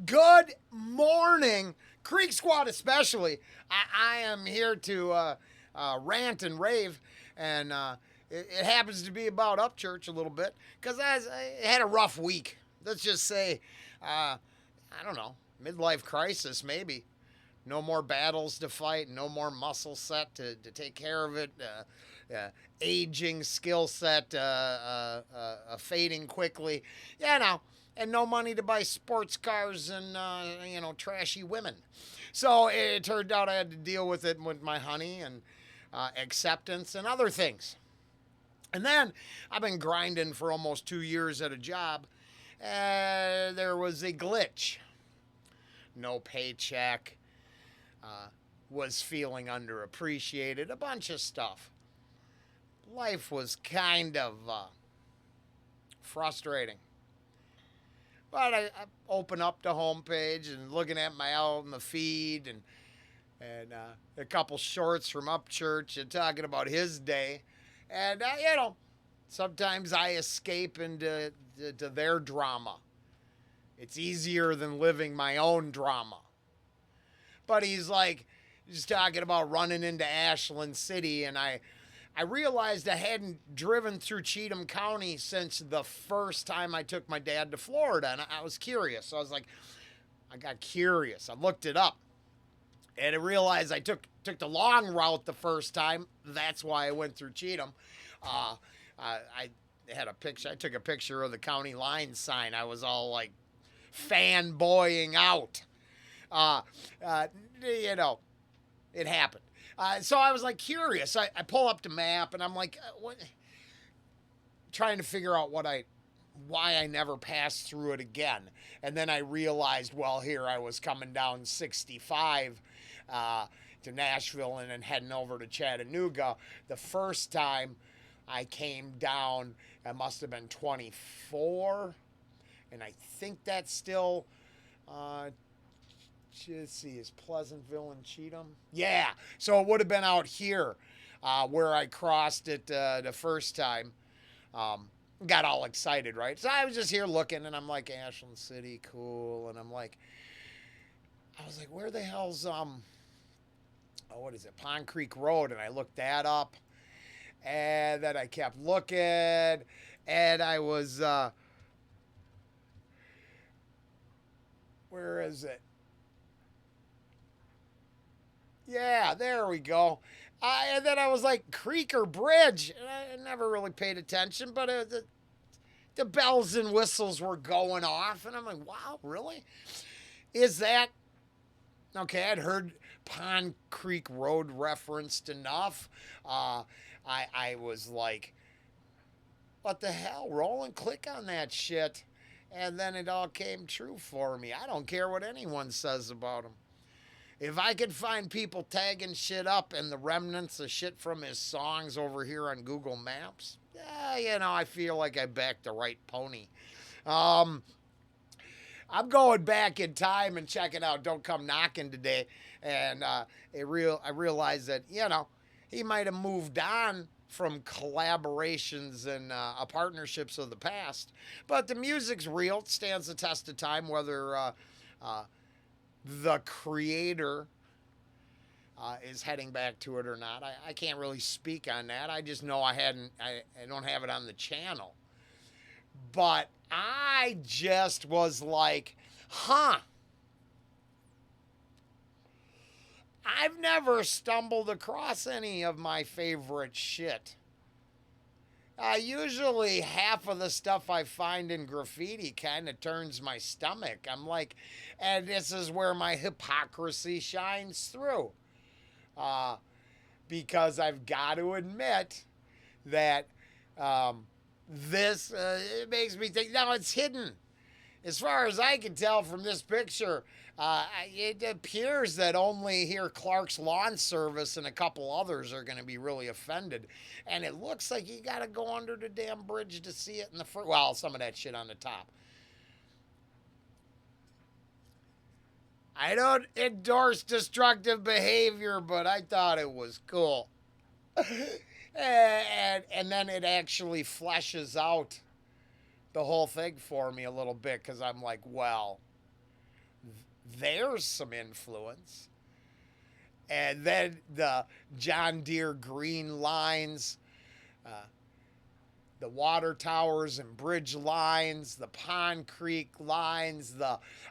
Good morning, Creek Squad especially. I am here to rant and rave, and it happens to be about Upchurch a little bit because I had a rough week. Let's just say, I don't know, midlife crisis maybe. No more battles to fight, no more muscle set to take care of it. Aging skill set fading quickly. Yeah, no, and no money to buy sports cars and trashy women. So it turned out I had to deal with it with my honey and acceptance and other things. And then I've been grinding for almost 2 years at a job. There was a glitch. No paycheck. Uh, was feeling underappreciated. A bunch of stuff. Life was kind of frustrating. But I open up the homepage and looking at my out in the feed and a couple shorts from Upchurch and talking about his day. And sometimes I escape into to their drama. It's easier than living my own drama. But he's talking about running into Ashland City, and I realized I hadn't driven through Cheatham County since the first time I took my dad to Florida, and I was curious. So I got curious. I looked it up, and I realized I took the long route the first time. That's why I went through Cheatham. I had a picture. I took a picture of the county line sign. I was all like fanboying out. Uh, uh, it happened. So I was like curious. I pull up the map and I'm like, what? Trying to figure out why I never passed through it again. And then I realized, well, here I was coming down 65 to Nashville and then heading over to Chattanooga. The first time I came down, I must have been 24, and I think that's still. Let's see, is Pleasantville and Cheatham? Yeah, so it would have been out here where I crossed it the first time. Got all excited, right? So I was just here looking, and I'm like, Ashland City, cool. And I was like, where the hell's what is it? Pond Creek Road, and I looked that up, and then I kept looking, and I was, where is it? Yeah, there we go. And then I was like, Creek or Bridge? And I never really paid attention, but the bells and whistles were going off. And I'm like, wow, really? Is that. Okay, I'd heard Pond Creek Road referenced enough. I was like, what the hell, Rollen? Click on that shit. And then it all came true for me. I don't care what anyone says about him. If I could find people tagging shit up and the remnants of shit from his songs over here on Google Maps, yeah, I feel like I backed the right pony. Um, I'm going back in time and checking out "Don't Come Knockin" today, and I realized that he might have moved on from collaborations and partnerships of the past, but the music's real. It stands the test of time, whether uh, the creator is heading back to it or not. I can't really speak on that. I just know I don't have it on the channel. But I just was like, huh. I've never stumbled across any of my favorite shit. Usually half of the stuff I find in graffiti kind of turns my stomach. I'm like, and this is where my hypocrisy shines through. Uh, because I've got to admit that this it makes me think, now it's hidden. As far as I can tell from this picture, it appears that only here Clark's Lawn Service and a couple others are going to be really offended. And it looks like you got to go under the damn bridge to see it in the front. Well, some of that shit on the top. I don't endorse destructive behavior, but I thought it was cool. And then it actually fleshes out the whole thing for me a little bit because I'm like, well, there's some influence. And then the John Deere green lines, the water towers and bridge lines, the Pond Creek lines.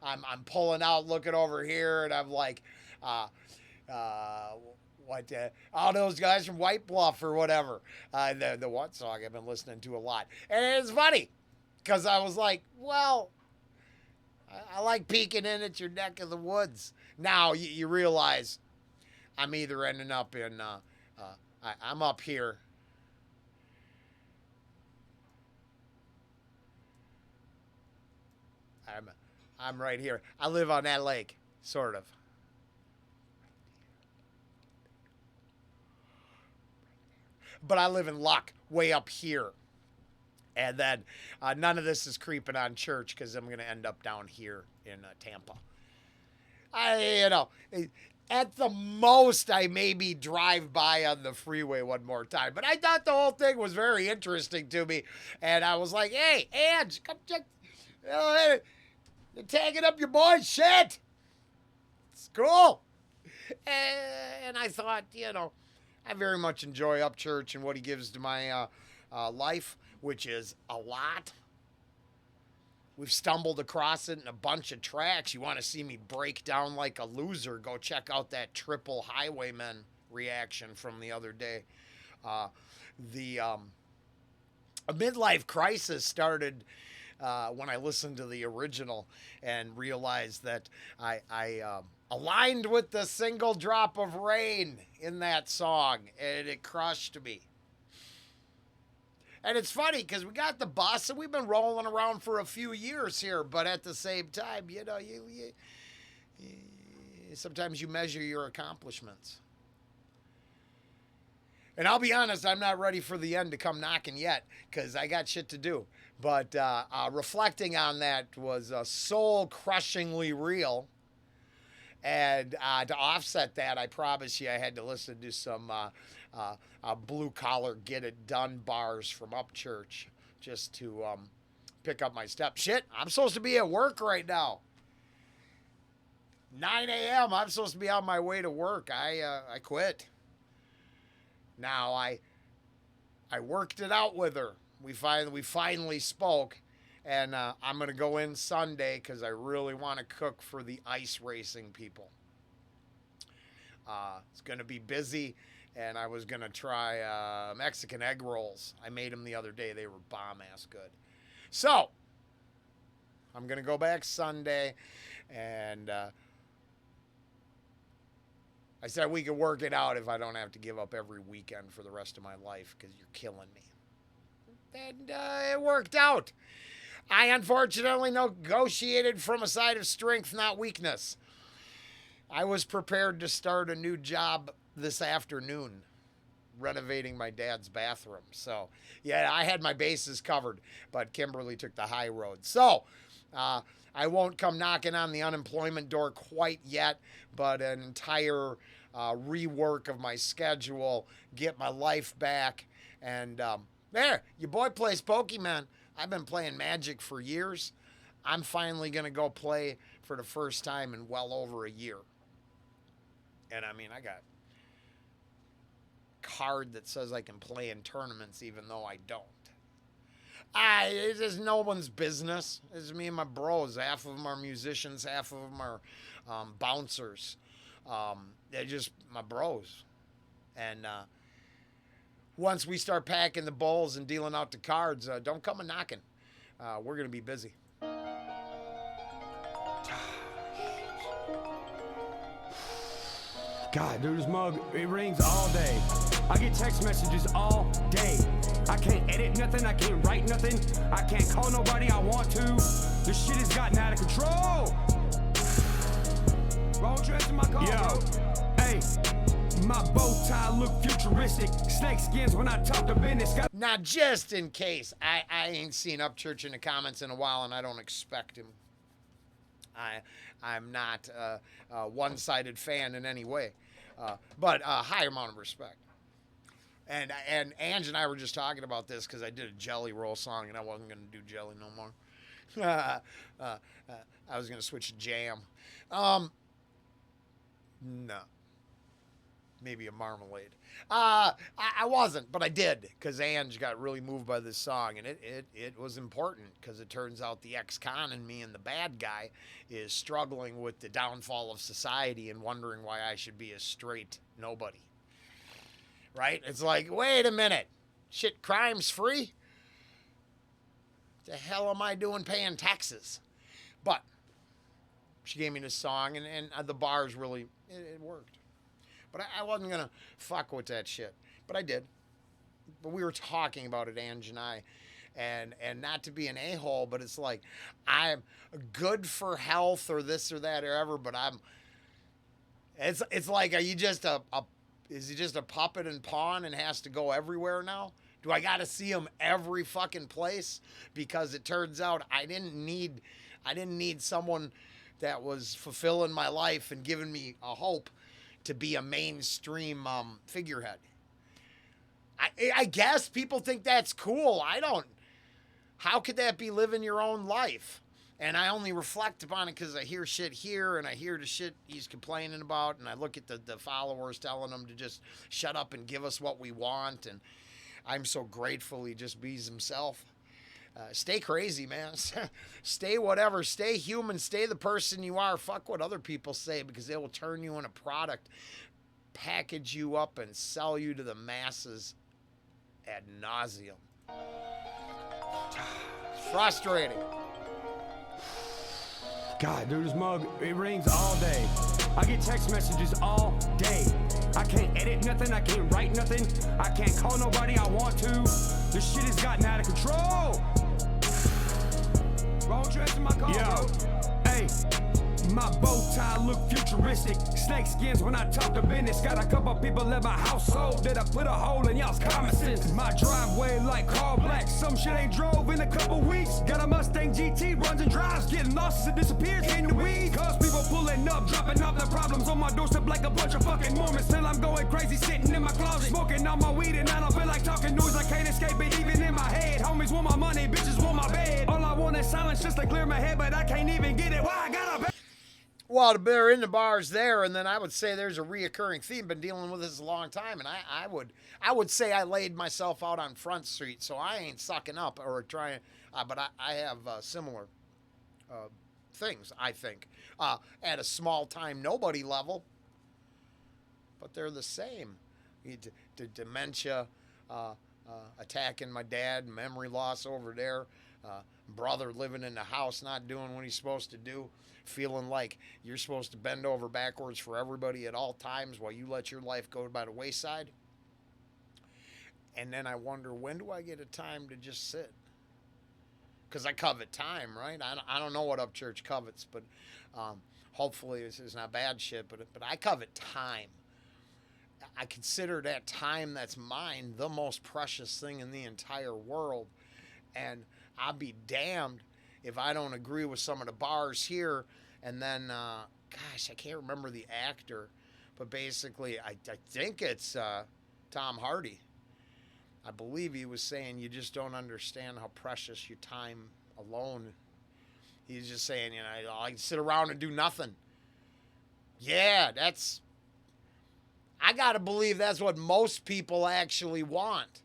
I'm pulling out, looking over here, and I'm like, all those guys from White Bluff or whatever. The one song I've been listening to a lot, and it's funny because I was like, well, I like peeking in at your neck of the woods. Now you realize I'm either ending up in, I'm up here. I'm right here. I live on that lake, sort of. But I live in Luck, way up here. And then none of this is creeping on church because I'm going to end up down here in Tampa. At the most, I maybe drive by on the freeway one more time. But I thought the whole thing was very interesting to me. And I was like, hey, Ange, come check. They're tagging up your boy's shit. It's cool. And I thought, I very much enjoy Upchurch and what he gives to my life, which is a lot. We've stumbled across it in a bunch of tracks. You want to see me break down like a loser, go check out that Triple Highwaymen reaction from the other day. A midlife crisis started when I listened to the original and realized that I aligned with the Single Drop of Rain in that song, and it crushed me. And it's funny because we got the bus and we've been rolling around for a few years here, but at the same time, sometimes you measure your accomplishments. And I'll be honest, I'm not ready for the end to come knocking yet because I got shit to do. But reflecting on that was soul-crushingly real. And to offset that, I promise you I had to listen to some blue-collar, get-it-done bars from Upchurch just to pick up my step. Shit, I'm supposed to be at work right now. 9 a.m., I'm supposed to be on my way to work. I quit. Now, I worked it out with her. We finally spoke. And I'm going to go in Sunday because I really want to cook for the ice racing people. It's going to be busy, and I was going to try Mexican egg rolls. I made them the other day. They were bomb-ass good. So, I'm going to go back Sunday, and I said we could work it out if I don't have to give up every weekend for the rest of my life because you're killing me. And it worked out. I unfortunately negotiated from a side of strength, not weakness. I was prepared to start a new job this afternoon, renovating my dad's bathroom. So, yeah, I had my bases covered, but Kimberly took the high road. So, I won't come knocking on the unemployment door quite yet, but an entire rework of my schedule, get my life back, and there, your boy plays Pokemon. I've been playing Magic for years. I'm finally going to go play for the first time in well over a year. And I mean, I got a card that says I can play in tournaments even though I don't. It's just no one's business. It's me and my bros. Half of them are musicians. Half of them are bouncers. They're just my bros. And once we start packing the bowls and dealing out the cards, don't come a knocking. We're going to be busy. God, dude, this mug, it rings all day. I get text messages all day. I can't edit nothing, I can't write nothing. I can't call nobody I want to. This shit has gotten out of control. Wrong dress in my car, bro. Hey, my bow tie look futuristic. Snake skins when I talk to business. Now, just in case, I ain't seen Upchurch in the comments in a while, and I don't expect him. I'm not a one-sided fan in any way, but a higher amount of respect. And Ange and I were just talking about this because I did a Jelly Roll song, and I wasn't going to do Jelly no more. I was gonna switch to jam. No, maybe a marmalade. I wasn't, but I did because Ange got really moved by this song, and it was important because it turns out the ex-con in me and the bad guy is struggling with the downfall of society and wondering why I should be a straight nobody. Right? It's like, wait a minute, shit, crime's free. The hell am I doing paying taxes? But she gave me this song, and the bars really it worked. But I wasn't going to fuck with that shit. But I did. But we were talking about it, Ange and I. And not to be an a-hole, but it's like, I'm good for health or this or that or ever, but it's like, are you just is he just a puppet and pawn and has to go everywhere now? Do I got to see him every fucking place? Because it turns out I didn't need someone that was fulfilling my life and giving me a hope to be a mainstream figurehead. I guess people think that's cool. I don't. How could that be living your own life? And I only reflect upon it because I hear shit here and I hear the shit he's complaining about, and I look at the followers telling him to just shut up and give us what we want, and I'm so grateful he just bees himself. Stay crazy, man. Stay whatever. Stay human. Stay the person you are. Fuck what other people say, because they will turn you in a product, package you up, and sell you to the masses ad nauseum. It's frustrating. God, dude, this mug, it rings all day. I get text messages all day. I can't edit nothing, I can't write nothing. I can't call nobody I want to. This shit has gotten out of control. Wrong dress in my car, bro. Hey, my bow tie look futuristic. Snake skins when I talk to business. Got a couple people in my household that I put a hole in y'all's common sense. My driveway like Carl Black. Some shit ain't drove in a couple weeks. Got a Mustang GT, runs and drives, getting lost as it disappears in the weeds. Cause people pulling up, dropping off their problems on my doorstep like a bunch of fucking Mormons. Till I'm going crazy, sitting in my closet, smoking all my weed, and I don't feel like talking news. I can't escape it even in my head. Homies want my money, bitches want my bed. All I want is silence just to clear my head, but I can't even get it. Why I gotta pay? Well, they're in the bars there, and then I would say there's a reoccurring theme. Been dealing with this a long time, and I would say I laid myself out on Front Street, so I ain't sucking up or trying. But I have similar things, I think, at a small time nobody level, but they're the same. Dementia, attacking my dad, memory loss over there, brother living in the house not doing what he's supposed to do, feeling like you're supposed to bend over backwards for everybody at all times while you let your life go by the wayside. And then I wonder, when do I get a time to just sit? Because I covet time, right? I don't know what Upchurch covets, but hopefully this is not bad shit, but I covet time. I consider that time that's mine the most precious thing in the entire world. And I'll be damned if I don't agree with some of the bars here. And then, gosh, I can't remember the actor, but basically I think it's Tom Hardy. I believe he was saying you just don't understand how precious your time alone. He's just saying, I can sit around and do nothing. Yeah, I got to believe that's what most people actually want.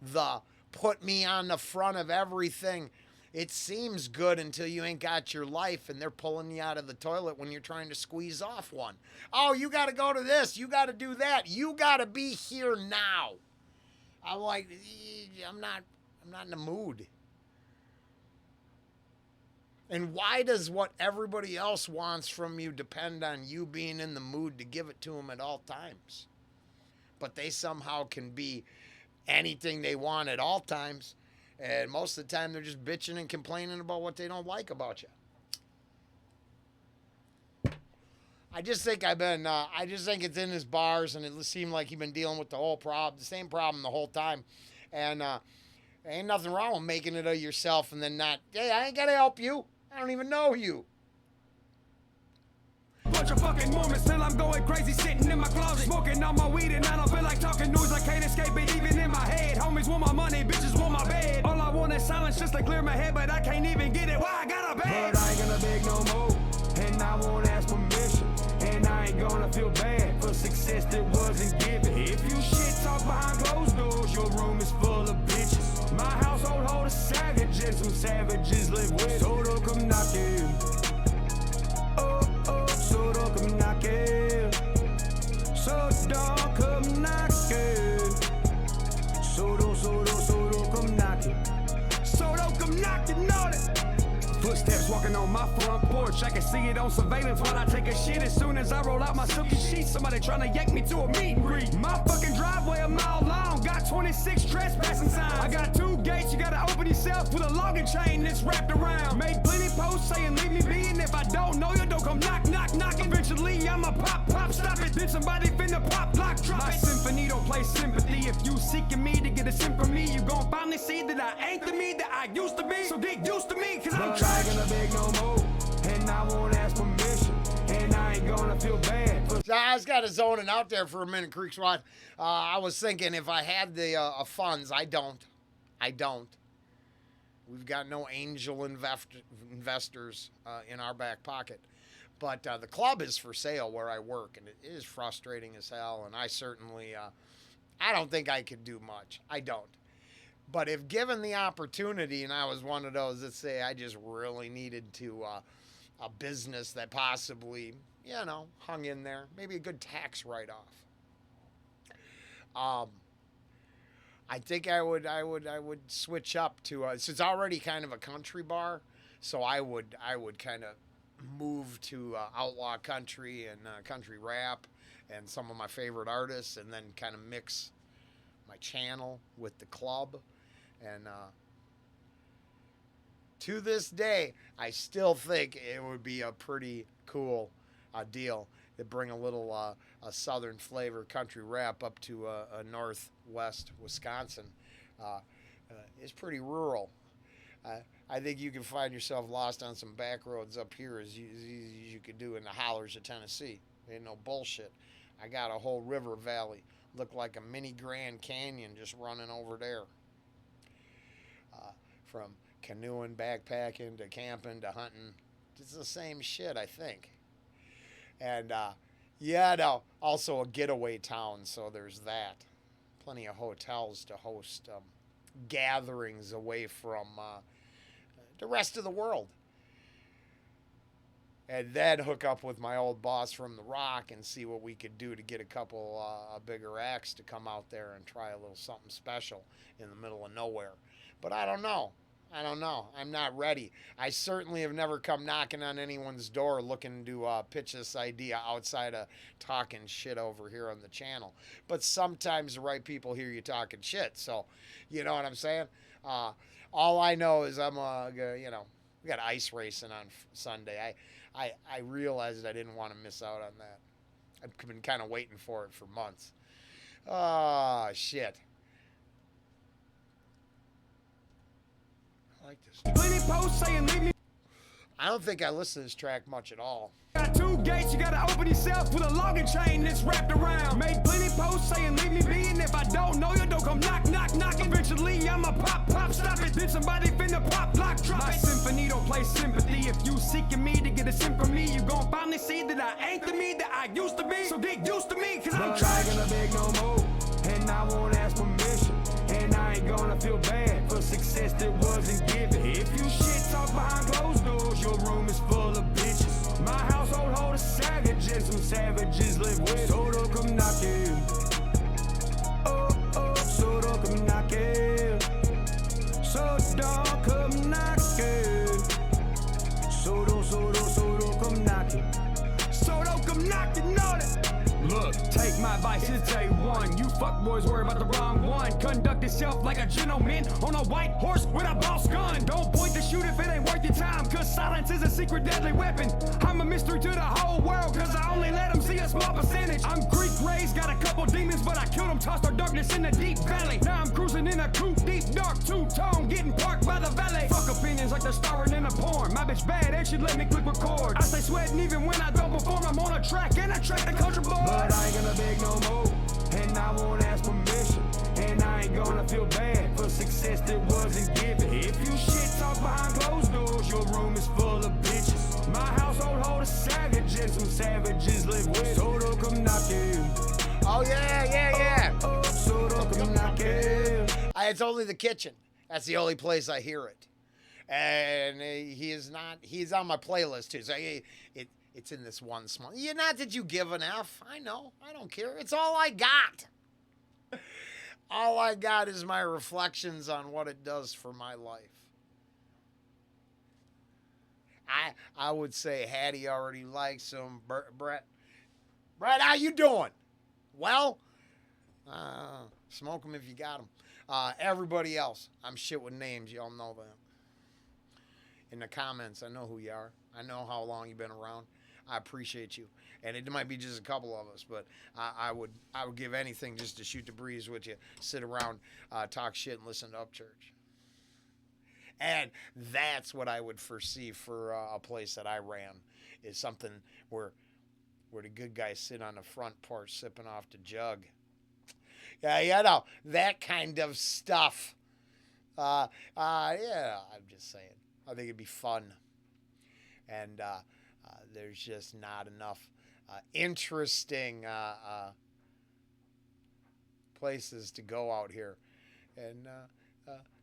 The put me on the front of everything. It seems good until you ain't got your life and they're pulling you out of the toilet when you're trying to squeeze off one. Oh, you got to go to this. You got to do that. You got to be here now. I'm like, I'm not in the mood. And why does what everybody else wants from you depend on you being in the mood to give it to them at all times? But they somehow can be anything they want at all times. And most of the time, they're just bitching and complaining about what they don't like about you. I just think it's in his bars, and it seemed like he's been dealing with the same problem the whole time. And ain't nothing wrong with making it of yourself and then not, hey, I ain't got to help you. I don't even know you. bunch of fucking Mormons. Still I'm going crazy sitting in my closet, smoking all my weed and I don't feel like talking noise. I can't escape it even in my head. Homies want my money, bitches want my bed. All I want is silence just to clear my head, but I can't even get it. Why I got a bed? But I ain't gonna beg no more, and I won't ask permission, and I ain't gonna feel bad for success that wasn't given. If you shit talk behind closed doors, your room is full of bitches. My household hold a savage and some savages live with it. So don't come knocking. Oh, oh, so don't come knocking. So don't come knocking. So don't come knocking. So don't come knocking on it. Footsteps walking on my front porch. I can see it on surveillance while I take a shit. As soon as I roll out my silky sheets, somebody trying to yank me to a meet and greet. My fucking driveway a mile long, got 26 trespassing signs. I got 2 gates, you gotta open yourself with a logging chain that's wrapped around. Made plenty posts saying leave me be, and if I don't know you, don't come knock, knock, knock. Eventually I'ma pop, pop, stop it. Then somebody finna pop, lock, drop it. My symphony don't play sympathy. If you seeking me to get a sim from me, you gon' finally see that I ain't the me that I used to be. So get used to me, cause I'm trying. I ain't gonna beg no more, and I won't ask permission, and I ain't gonna feel bad. So I was kind of zoning out there for a minute, Creek SWAT. I was thinking if I had the funds, I don't. We've got no angel investors in our back pocket. But the club is for sale where I work, and it is frustrating as hell, and I certainly, I don't think I could do much. I don't. But if given the opportunity, and I was one of those that say I just really needed to a business that possibly, hung in there, maybe a good tax write-off. I think I would switch up to so it's already kind of a country bar, so I would kind of move to outlaw country and country rap and some of my favorite artists, and then kind of mix my channel with the club. And to this day, I still think it would be a pretty cool deal to bring a little a southern flavor country rap up to northwest Wisconsin. It's pretty rural. I think you can find yourself lost on some back roads up here as easy as you could do in the hollers of Tennessee. Ain't no bullshit. I got a whole river valley. Look like a mini Grand Canyon just running over there. From canoeing, backpacking, to camping, to hunting. It's the same shit, I think. And, also a getaway town, so there's that. Plenty of hotels to host gatherings away from the rest of the world. And then hook up with my old boss from The Rock and see what we could do to get a couple bigger acts to come out there and try a little something special in the middle of nowhere. But I don't know. I'm not ready. I certainly have never come knocking on anyone's door looking to pitch this idea outside of talking shit over here on the channel. But sometimes the right people hear you talking shit. So, you know what I'm saying? All I know is we got ice racing on Sunday. I realized I didn't want to miss out on that. I've been kind of waiting for it for months. Oh, shit. I like this. Plenty posts saying leave me. I don't think I listen to this track much at all. Got 2 gates, you gotta open yourself with a logging chain that's wrapped around. Made plenty posts saying leave me be, and if I don't know you, don't come knock, knock, knock. Eventually I'ma pop, pop, stop it. Then somebody finna pop, lock, drop it. My symphony don't play sympathy. If you seeking me to get a sim from me, you gon' finally see that I ain't the me that I used to be. So get used to me, cause I'm trying. I ain't gonna beg no more, and I won't ask permission, and I ain't gonna feel bad for success that wasn't given. If you shit talk behind closed doors, your room is full of bitches. My household hold a savage and some savages live with it. So don't come knocking. Oh, oh, so don't come knocking. So don't come knocking. So don't come knocking. So don't come knocking on it. Look, take my advice, it's day one. You fuckboys worry about the wrong one. Conduct yourself like a gentleman on a white horse with a boss gun. Don't point to shoot if it ain't worth your time, cause silence is a secret deadly weapon. I'm a mystery to the whole world, cause I only let them see a small percentage. I'm Greek raised, got a couple demons, but I killed them storm, tossed our darkness in the deep valley. Now I'm cruising in a coupe, deep dark two-tone, getting parked by the valet. Fuck opinions like they're starring in a porn. My bitch bad and she let me click record. I stay sweating even when I don't perform. I'm on a track and I track the country boy. But I ain't gonna beg no more, and I won't ask permission. And I ain't gonna feel bad for success that wasn't given. If you shit talk behind closed doors, your room is full of bitches. My household hold a savage and some savages live with. So don't come knocking. Oh, yeah. Oh, so don't come knocking. It's only the kitchen. That's the only place I hear it. And he's on my playlist too. So it's in this one small. Yeah, not that you give an F. I know. I don't care. It's all I got. All I got is my reflections on what it does for my life. I would say Hattie already likes him. Brett, how you doing? Well, smoke them if you got them. Everybody else, I'm shit with names. Y'all know that. In the comments, I know who you are. I know how long you've been around. I appreciate you. And it might be just a couple of us, but I would give anything just to shoot the breeze with you, sit around, talk shit, and listen to Upchurch. And that's what I would foresee for a place that I ran, is something where the good guys sit on the front porch sipping off the jug. Yeah, that kind of stuff. Yeah, I'm just saying. I think it'd be fun. And there's just not enough interesting places to go out here. And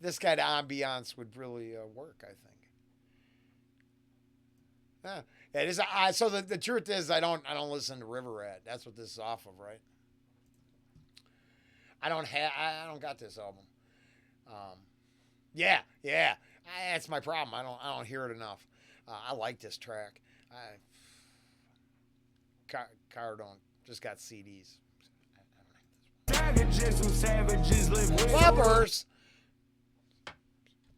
this kind of ambiance would really work, I think. It is. So the truth is, I don't listen to River Rat. That's what this is off of, right? I don't got this album. Yeah. That's my problem. I don't hear it enough. I like this track. Car don't. Just got CDs. Savages, some savages live with. Clubbers.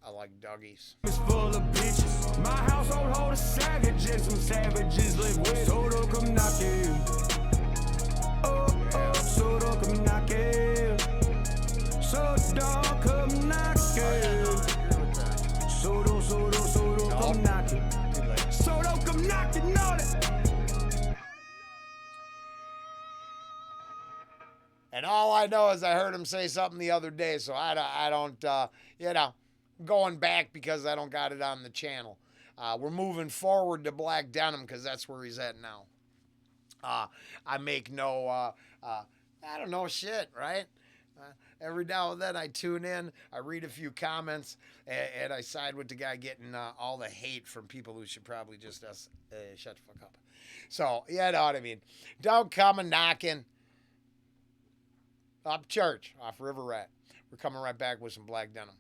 I like doggies. It's full of bitches. My household hold a savage and some savages live with. So don't come knocking. Oh, so don't come knocking. So don't come knocking. So don't come knocking. So don't come knocking on it. And all I know is I heard him say something the other day, so I don't going back because I don't got it on the channel. We're moving forward to Black Denim because that's where he's at now. I make no, I don't know shit, right? Every now and then I tune in, I read a few comments, and I side with the guy getting all the hate from people who should probably just shut the fuck up. So, you know what I mean. Don't come and knocking. Upchurch off River Rat. We're coming right back with some Black Denim.